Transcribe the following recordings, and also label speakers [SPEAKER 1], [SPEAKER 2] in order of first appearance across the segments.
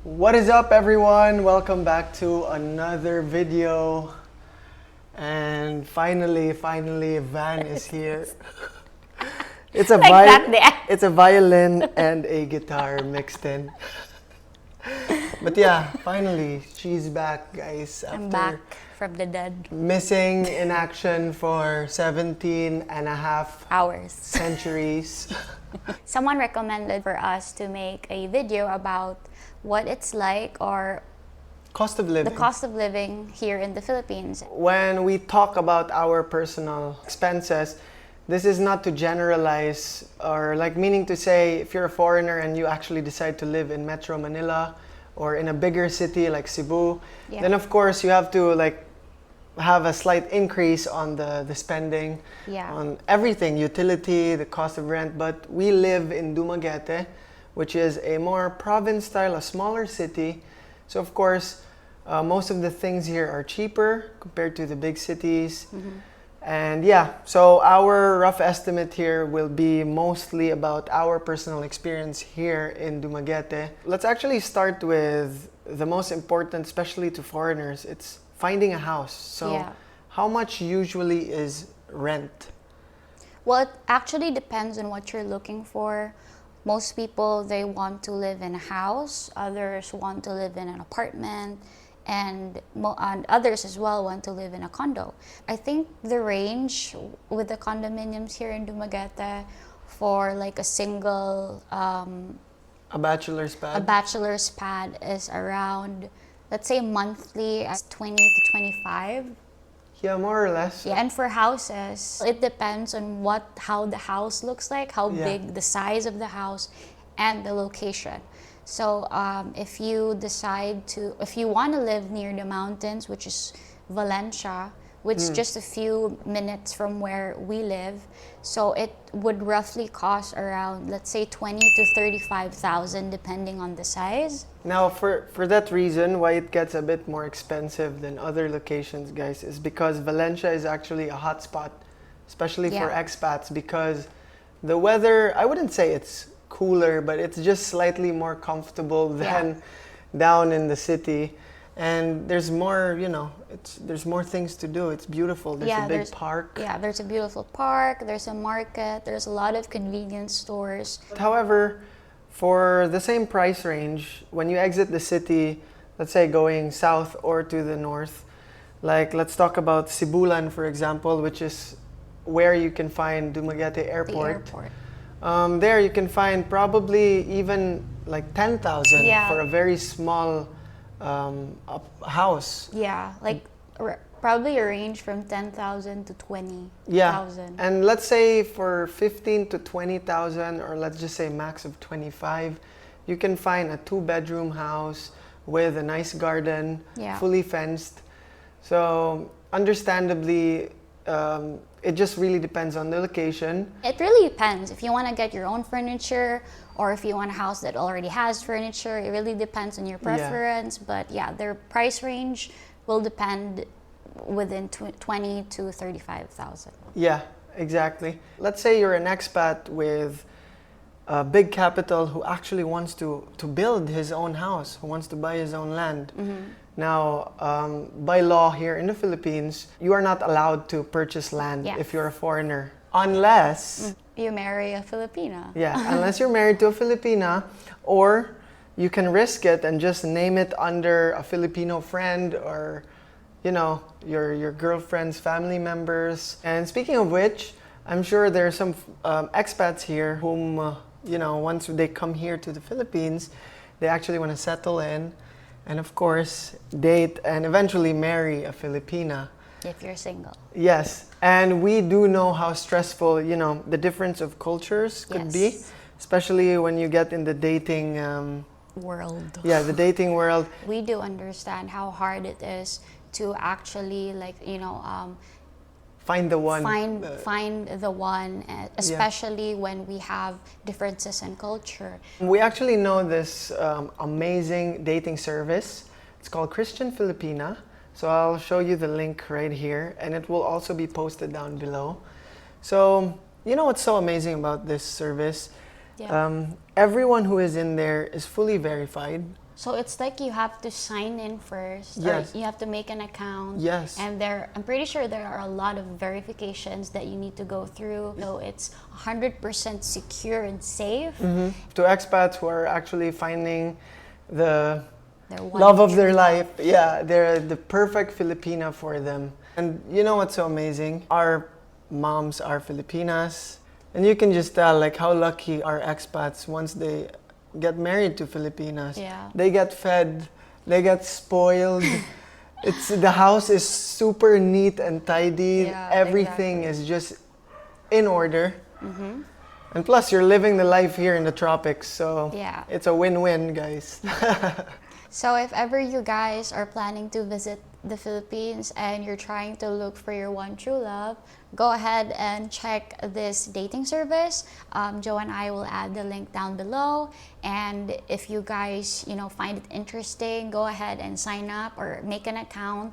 [SPEAKER 1] What is up, everyone? Welcome back to another video. And finally, Van is here. It's a it's a violin and a guitar mixed in. But yeah, finally, she's back, guys.
[SPEAKER 2] I'm back from the dead.
[SPEAKER 1] Missing in action for 17 and a half
[SPEAKER 2] hours.
[SPEAKER 1] Centuries.
[SPEAKER 2] Someone recommended for us to make a video about what it's like or
[SPEAKER 1] cost of living.
[SPEAKER 2] The cost of living here in the Philippines.
[SPEAKER 1] When we talk about our personal expenses, this is not to generalize or like meaning to say if you're a foreigner and you actually decide to live in Metro Manila or in a bigger city like Cebu, then of course you have to like have a slight increase on the spending on everything, utility, the cost of rent. But we live in Dumaguete, which is a more province style, a smaller city. So of course, most of the things here are cheaper compared to the big cities. And yeah, so our rough estimate here will be mostly about our personal experience here in Dumaguete. Let's actually start with the most important, especially to foreigners. It's finding a house. So how much usually is rent?
[SPEAKER 2] Well, it actually depends on what you're looking for. Most people, they want to live in a house. Others want to live in an apartment. And others as well want to live in a condo. I think the range with the condominiums here in Dumaguete for like a single
[SPEAKER 1] a bachelor's
[SPEAKER 2] pad is around, let's say monthly, 20 to 25.
[SPEAKER 1] Yeah, more or less.
[SPEAKER 2] Yeah, and for houses, it depends on how the house looks like, how big the size of the house, and the location. So if you want to live near the mountains, which is Valencia, which is just a few minutes from where we live, so it would roughly cost around, let's say, 20 to 35,000 depending on the size.
[SPEAKER 1] Now, for that reason, why it gets a bit more expensive than other locations, guys, is because Valencia is actually a hotspot, especially for expats, because the weather, I wouldn't say it's cooler, but it's just slightly more comfortable than down in the city. And there's more, there's more things to do. It's beautiful. There's a big park.
[SPEAKER 2] Yeah, there's a beautiful park. There's a market. There's a lot of convenience stores.
[SPEAKER 1] However, for the same price range, when you exit the city, let's say going south or to the north, like let's talk about Sibulan, for example, which is where you can find Dumaguete Airport. There you can find probably even like 10,000 for a very small house.
[SPEAKER 2] Yeah, like probably a range from 10,000 to 20,000.
[SPEAKER 1] Yeah, and let's say for 15 to 20,000, or let's just say max of 25, you can find a 2-bedroom house with a nice garden, fully fenced. So understandably, it just really depends on the location.
[SPEAKER 2] It really depends. If you want to get your own furniture or if you want a house that already has furniture, it really depends on your preference. But yeah, their price range will depend within 20 to 35,000.
[SPEAKER 1] Yeah, exactly. Let's say you're an expat with a big capital who actually wants to build his own house, who wants to buy his own land. Now, by law here in the Philippines, you are not allowed to purchase land if you're a foreigner, unless
[SPEAKER 2] you marry a Filipina.
[SPEAKER 1] Yeah, unless you're married to a Filipina, or you can risk it and just name it under a Filipino friend or, your girlfriend's family members. And speaking of which, I'm sure there are some expats here whom, once they come here to the Philippines, they actually want to settle in. And of course, date and eventually marry a Filipina.
[SPEAKER 2] If you're single.
[SPEAKER 1] Yes. And we do know how stressful, the difference of cultures could be, especially when you get in the dating
[SPEAKER 2] world.
[SPEAKER 1] Yeah, the dating world.
[SPEAKER 2] We do understand how hard it is to actually,
[SPEAKER 1] find the one.
[SPEAKER 2] Find the one, especially when we have differences in culture.
[SPEAKER 1] We actually know this amazing dating service. It's called Christian Filipina. So I'll show you the link right here, and it will also be posted down below. So, what's so amazing about this service? Everyone who is in there is fully verified.
[SPEAKER 2] So it's like you have to sign in first,
[SPEAKER 1] Yes.
[SPEAKER 2] or you have to make an account.
[SPEAKER 1] Yes.
[SPEAKER 2] And I'm pretty sure there are a lot of verifications that you need to go through. So it's 100% secure and safe.
[SPEAKER 1] To expats who are actually finding the
[SPEAKER 2] They're one
[SPEAKER 1] love of their
[SPEAKER 2] true
[SPEAKER 1] life. Yeah, they're the perfect Filipina for them. And you know what's so amazing? Our moms are Filipinas. And you can just tell like how lucky our expats once they get married to Filipinas.
[SPEAKER 2] Yeah.
[SPEAKER 1] They get fed, they get spoiled. The house is super neat and tidy.
[SPEAKER 2] Yeah,
[SPEAKER 1] Everything
[SPEAKER 2] exactly.
[SPEAKER 1] is just in order. And plus you're living the life here in the tropics, so
[SPEAKER 2] Yeah.
[SPEAKER 1] it's a win-win, guys.
[SPEAKER 2] So if ever you guys are planning to visit the Philippines and you're trying to look for your one true love, go ahead and check this dating service. Joe and I will add the link down below. And if you guys, find it interesting, go ahead and sign up or make an account.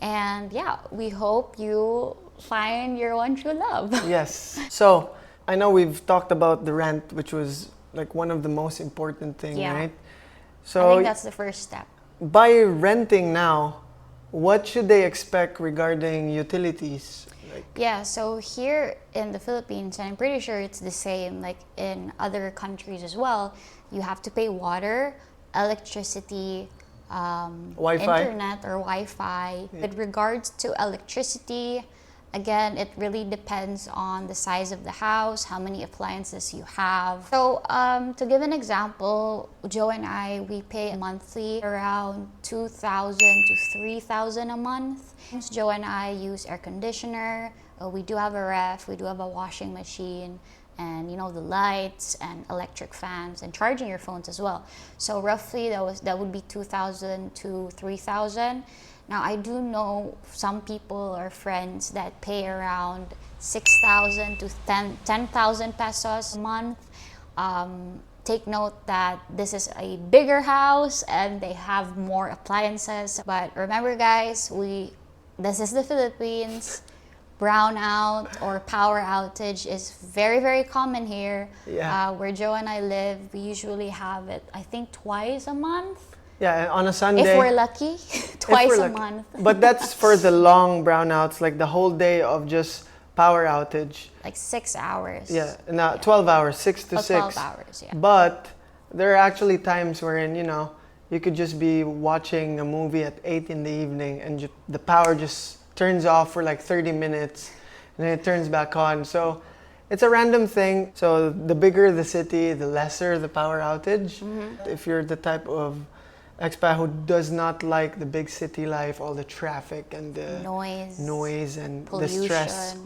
[SPEAKER 2] And yeah, we hope you find your one true love.
[SPEAKER 1] Yes. So I know we've talked about the rent, which was like one of the most important thing,
[SPEAKER 2] Yeah.
[SPEAKER 1] right?
[SPEAKER 2] I
[SPEAKER 1] So
[SPEAKER 2] think that's the first step.
[SPEAKER 1] by renting now, what should they expect regarding utilities? Like,
[SPEAKER 2] Yeah, so here in the Philippines, and I'm pretty sure it's the same like in other countries as well, you have to pay water, electricity,
[SPEAKER 1] Wi-Fi?
[SPEAKER 2] internet or Wi-Fi. With regards to electricity, again, it really depends on the size of the house, how many appliances you have. So to give an example, Joe and I, we pay monthly around 2,000 to 3,000 a month. Joe and I use air conditioner. We do have a ref, we do have a washing machine, and the lights and electric fans and charging your phones as well. So roughly that would be 2,000 to 3,000. Now I do know some people or friends that pay around 6,000 to 10,000 pesos a month. Take note that this is a bigger house and they have more appliances. But remember guys, this is the Philippines. Brownout or power outage is very, very common here.
[SPEAKER 1] Yeah.
[SPEAKER 2] Where Joe and I live, we usually have it, I think, twice a month.
[SPEAKER 1] yeah, on a Sunday.
[SPEAKER 2] If we're lucky,
[SPEAKER 1] if
[SPEAKER 2] twice
[SPEAKER 1] we're
[SPEAKER 2] a
[SPEAKER 1] lucky.
[SPEAKER 2] month.
[SPEAKER 1] But that's for the long brownouts, like the whole day of just power outage.
[SPEAKER 2] Like 6 hours.
[SPEAKER 1] Yeah, now 12 hours, 6 to
[SPEAKER 2] Oh,
[SPEAKER 1] 6.
[SPEAKER 2] 12 hours, yeah.
[SPEAKER 1] But there are actually times wherein, you could just be watching a movie at 8 in the evening and the power just turns off for like 30 minutes and then it turns back on. So it's a random thing. So the bigger the city, the lesser the power outage. If you're the type of expat who does not like the big city life, all the traffic and the noise and
[SPEAKER 2] pollution,
[SPEAKER 1] the stress,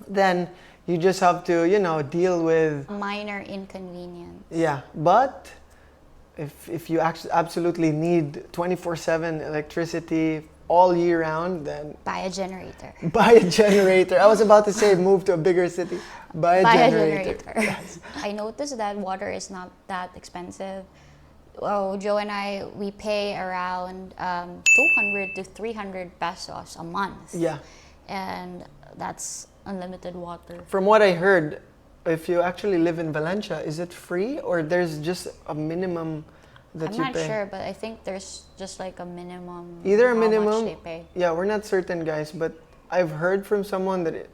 [SPEAKER 1] then you just have to, deal with
[SPEAKER 2] minor inconvenience.
[SPEAKER 1] yeah, but if you actually absolutely need 24/7 electricity all year round, then
[SPEAKER 2] Buy a generator.
[SPEAKER 1] buy a generator. I was about to say move to a bigger city. Buy a generator.
[SPEAKER 2] I noticed that water is not that expensive. Oh, Joe and I, we pay around 200 to 300 pesos a month.
[SPEAKER 1] Yeah.
[SPEAKER 2] And that's unlimited water.
[SPEAKER 1] From what I heard, if you actually live in Valencia, is it free or there's just a minimum that
[SPEAKER 2] I'm
[SPEAKER 1] you
[SPEAKER 2] not
[SPEAKER 1] pay?
[SPEAKER 2] sure, but I think there's just like a minimum.
[SPEAKER 1] Either a
[SPEAKER 2] how
[SPEAKER 1] minimum.
[SPEAKER 2] much they pay.
[SPEAKER 1] Yeah, we're not certain, guys, but I've heard from someone that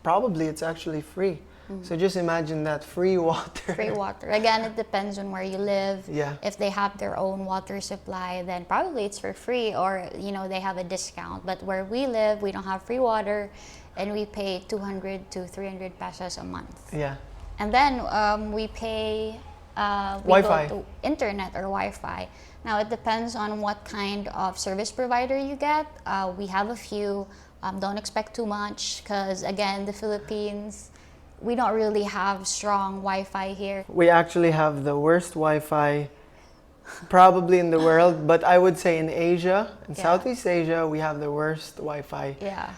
[SPEAKER 1] probably it's actually free. So just imagine that free water.
[SPEAKER 2] Free water. Again, it depends on where you live.
[SPEAKER 1] Yeah.
[SPEAKER 2] If they have their own water supply, then probably it's for free, or they have a discount. But where we live, we don't have free water, and we pay 200 to 300 pesos a month.
[SPEAKER 1] Yeah.
[SPEAKER 2] And then we pay
[SPEAKER 1] Wi-Fi.
[SPEAKER 2] go to internet or Wi-Fi. Now it depends on what kind of service provider you get. We have a few. Don't expect too much because again, the Philippines, we don't really have strong Wi-Fi here.
[SPEAKER 1] We actually have the worst Wi-Fi probably in the world, but I would say in Asia, in
[SPEAKER 2] Yeah.
[SPEAKER 1] Southeast Asia, we have the worst Wi-Fi.
[SPEAKER 2] Yeah,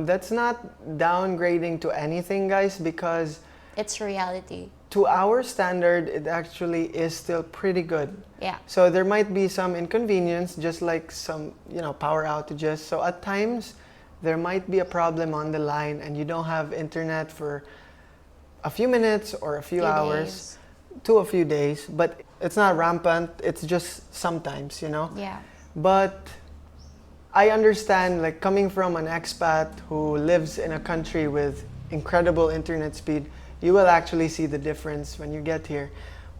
[SPEAKER 1] That's not downgrading to anything, guys, because
[SPEAKER 2] it's reality.
[SPEAKER 1] to our standard, it actually is still pretty good.
[SPEAKER 2] Yeah.
[SPEAKER 1] So there might be some inconvenience, just like some, power outages. So at times, there might be a problem on the line and you don't have internet for a few minutes or a few hours
[SPEAKER 2] days.
[SPEAKER 1] to a few days. But It's not rampant. It's just sometimes, you know.
[SPEAKER 2] Yeah.
[SPEAKER 1] But I understand, like coming from an expat who lives in a country with incredible internet speed, you will actually see the difference when you get here.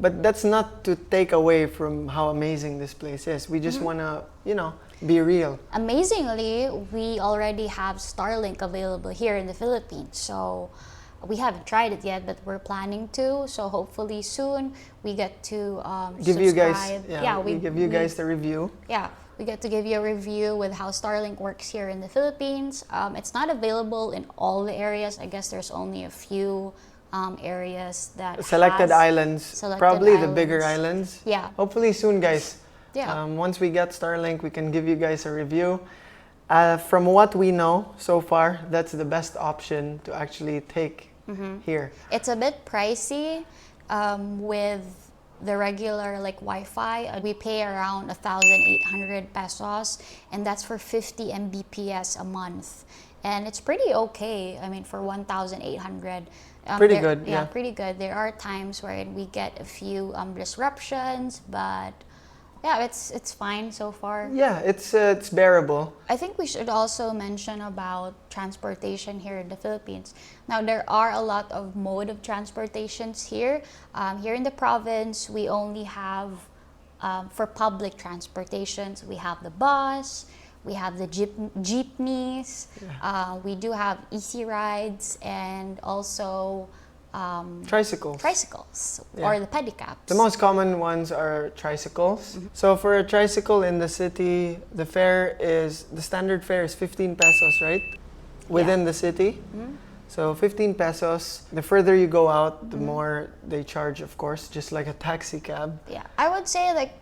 [SPEAKER 1] But that's not to take away from how amazing this place is. We just want to, you know, be real.
[SPEAKER 2] Amazingly, we already have Starlink available here in the Philippines. So we haven't tried it yet, but we're planning to. So hopefully soon we get to
[SPEAKER 1] Give you guys,
[SPEAKER 2] subscribe.
[SPEAKER 1] we give you guys the review.
[SPEAKER 2] Yeah, we get to give you a review with how Starlink works here in the Philippines. It's not available in all the areas. I guess there's only a few areas that
[SPEAKER 1] Selected
[SPEAKER 2] has
[SPEAKER 1] islands,
[SPEAKER 2] selected
[SPEAKER 1] probably the bigger
[SPEAKER 2] islands.
[SPEAKER 1] islands.
[SPEAKER 2] Yeah.
[SPEAKER 1] Hopefully soon, guys.
[SPEAKER 2] Yeah.
[SPEAKER 1] Once we get Starlink, we can give you guys a review. From what we know so far, that's the best option to actually take here.
[SPEAKER 2] It's a bit pricey with the regular like Wi-Fi. We pay around 1,800 pesos, and that's for 50 Mbps a month. And it's pretty okay. I mean, for 1,800.
[SPEAKER 1] Pretty good,
[SPEAKER 2] Yeah,
[SPEAKER 1] yeah.
[SPEAKER 2] pretty good. There are times where we get a few disruptions, but yeah, it's fine so far.
[SPEAKER 1] Yeah, it's bearable.
[SPEAKER 2] I think we should also mention about transportation here in the Philippines. Now, there are a lot of mode of transportations here. Here in the province, we only have, for public transportations, we have the bus, we have the jeepneys, we do have easy rides, and also
[SPEAKER 1] Tricycles.
[SPEAKER 2] or the pedicabs.
[SPEAKER 1] The most common ones are tricycles. So for a tricycle in the city, the standard fare is 15 pesos, right? Within the city. So 15 pesos. The further you go out, the more they charge, of course, just like a taxi cab.
[SPEAKER 2] Yeah, I would say like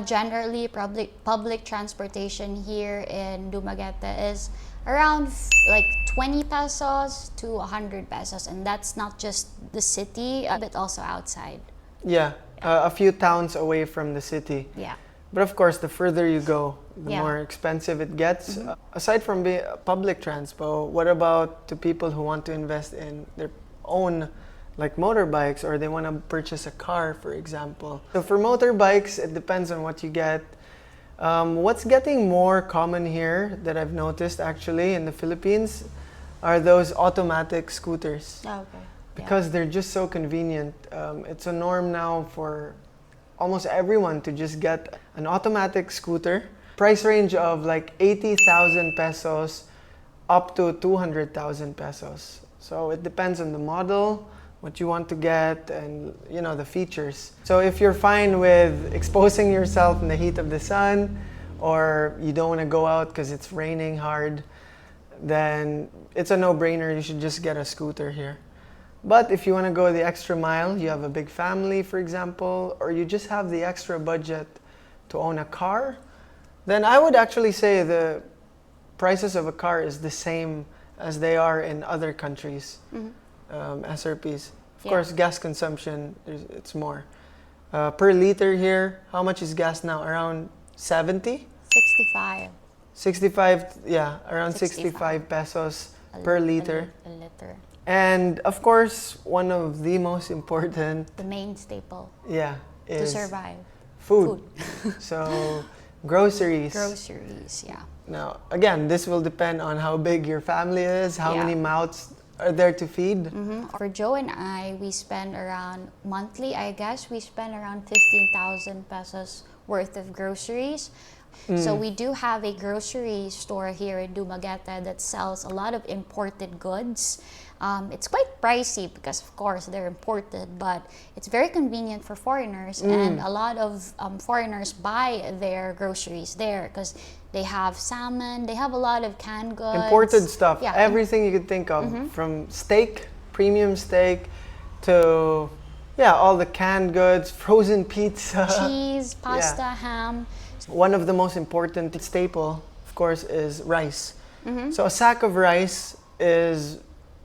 [SPEAKER 2] generally public transportation here in Dumaguete is around like 20 pesos to 100 pesos, and that's not just the city but also outside.
[SPEAKER 1] Yeah, a few towns away from the city.
[SPEAKER 2] Yeah.
[SPEAKER 1] But of course, the further you go, the
[SPEAKER 2] Yeah.
[SPEAKER 1] more expensive it gets. Aside from public transpo, what about the people who want to invest in their own like motorbikes, or they want to purchase a car, for example? So for motorbikes, it depends on what you get. What's getting more common here that I've noticed actually in the Philippines are those automatic scooters.
[SPEAKER 2] Okay.
[SPEAKER 1] Because they're just so convenient. It's a norm now for almost everyone to just get an automatic scooter. Price range of like 80,000 pesos up to 200,000 pesos. So it depends on the model, what you want to get, and you know, the features. So if you're fine with exposing yourself in the heat of the sun, or you don't want to go out because it's raining hard, then it's a no-brainer. You should just get a scooter here. But if you want to go the extra mile, you have a big family, for example, or you just have the extra budget to own a car, then I would actually say the prices of a car is the same as they are in other countries, SRPs. Of course, gas consumption, it's more. Per liter here, how much is gas now? Around 70?
[SPEAKER 2] 65.
[SPEAKER 1] 65, yeah, around 65
[SPEAKER 2] 65
[SPEAKER 1] pesos per liter.
[SPEAKER 2] A liter.
[SPEAKER 1] And of course, one of the most important,
[SPEAKER 2] The main staple
[SPEAKER 1] yeah,
[SPEAKER 2] to
[SPEAKER 1] is
[SPEAKER 2] survive.
[SPEAKER 1] food. So groceries.
[SPEAKER 2] Groceries, yeah.
[SPEAKER 1] Now, again, this will depend on how big your family is, how
[SPEAKER 2] Yeah.
[SPEAKER 1] many mouths are there to feed.
[SPEAKER 2] For Joe and I, we spend around monthly, I guess, we spend around 15,000 pesos worth of groceries. So we do have a grocery store here in Dumaguete that sells a lot of imported goods. It's quite pricey because, of course, they're imported, but it's very convenient for foreigners, and a lot of foreigners buy their groceries there because they have salmon, they have a lot of canned goods.
[SPEAKER 1] Imported stuff,
[SPEAKER 2] Yeah.
[SPEAKER 1] everything you could think of, from steak, premium steak, to all the canned goods, frozen pizza.
[SPEAKER 2] Cheese, pasta, ham.
[SPEAKER 1] One of the most important staple, of course, is rice. So a sack of rice is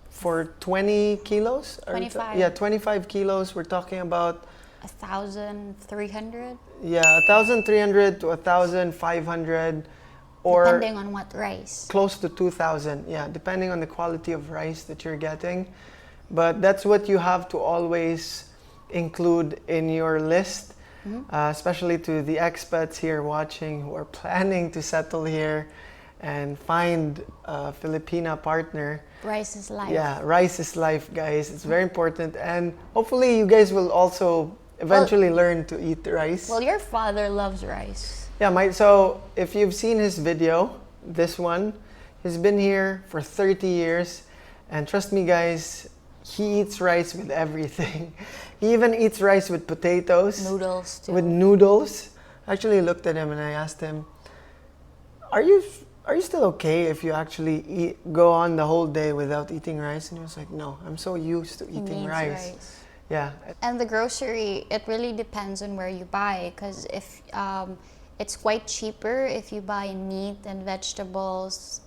[SPEAKER 1] for 20 kilos?
[SPEAKER 2] 25.
[SPEAKER 1] Yeah, 25 kilos. We're talking about
[SPEAKER 2] 1,300,
[SPEAKER 1] 1,300 to 1,500, or
[SPEAKER 2] depending on what rice.
[SPEAKER 1] close to 2,000. Yeah, depending on the quality of rice that you're getting. But that's what you have to always include in your list. especially to the expats here watching who are planning to settle here and find a Filipina partner.
[SPEAKER 2] Rice is life.
[SPEAKER 1] Yeah, rice is life, guys. It's very important, and hopefully you guys will also eventually learn to eat rice.
[SPEAKER 2] Well, your father loves rice.
[SPEAKER 1] Yeah, so if you've seen his video, this one, he's been here for 30 years, and trust me, guys, he eats rice with everything. He even eats rice with potatoes.
[SPEAKER 2] Noodles too.
[SPEAKER 1] With noodles. I actually looked at him and I asked him, Are you still okay if you actually go on the whole day without eating rice? And he was like, no, I'm so used to eating rice. Yeah.
[SPEAKER 2] And the grocery, it really depends on where you buy, because if it's quite cheaper if you buy meat and vegetables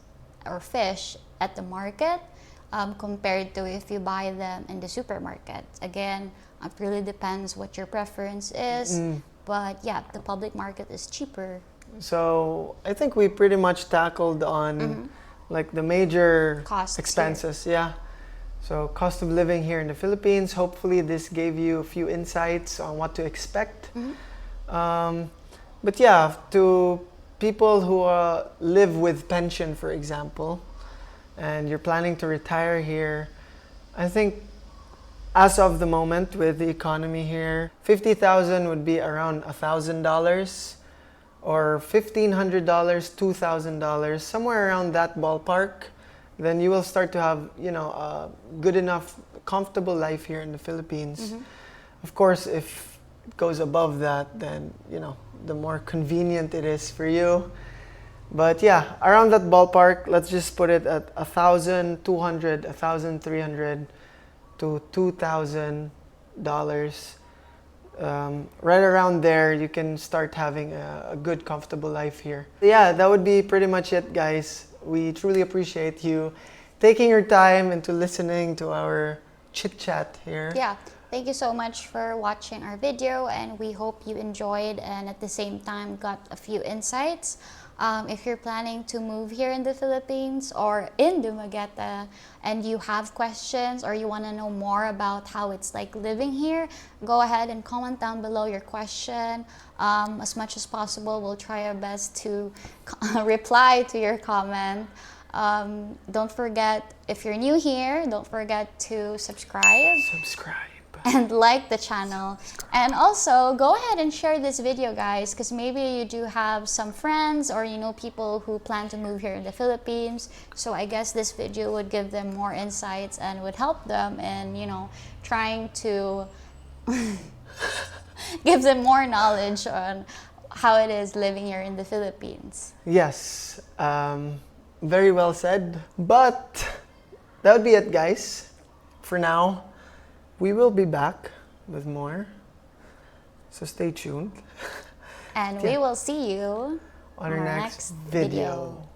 [SPEAKER 2] or fish at the market compared to if you buy them in the supermarket. Again, it really depends what your preference is, but yeah, the public market is cheaper.
[SPEAKER 1] So I think we pretty much tackled on like the major
[SPEAKER 2] Costs
[SPEAKER 1] expenses. Yeah. So cost of living here in the Philippines. Hopefully this gave you a few insights on what to expect. But yeah, to people who live with pension, for example, and you're planning to retire here, I think as of the moment with the economy here, 50,000 would be around $1,000 or $1,500, $2,000, somewhere around that ballpark. Then you will start to have, a good enough, comfortable life here in the Philippines. Of course, if it goes above that, then, the more convenient it is for you. But yeah, around that ballpark, let's just put it at $1,200, $1,300 to $2,000. Right around there, you can start having a good, comfortable life here. Yeah, that would be pretty much it, guys. We truly appreciate you taking your time into listening to our chit-chat here.
[SPEAKER 2] Yeah, thank you so much for watching our video, and we hope you enjoyed and at the same time got a few insights. If you're planning to move here in the Philippines or in Dumaguete and you have questions or you want to know more about how it's like living here, go ahead and comment down below your question. As much as possible, we'll try our best to reply to your comment. Don't forget, if you're new here, don't forget to subscribe and like the channel, and also go ahead and share this video, guys, because maybe you do have some friends or people who plan to move here in the Philippines. So I guess this video would give them more insights and would help them in trying to give them more knowledge on how it is living here in the Philippines.
[SPEAKER 1] Yes, very well said. But that would be it, guys. For now, we will be back with more, so stay tuned.
[SPEAKER 2] And we will see you
[SPEAKER 1] on our next video.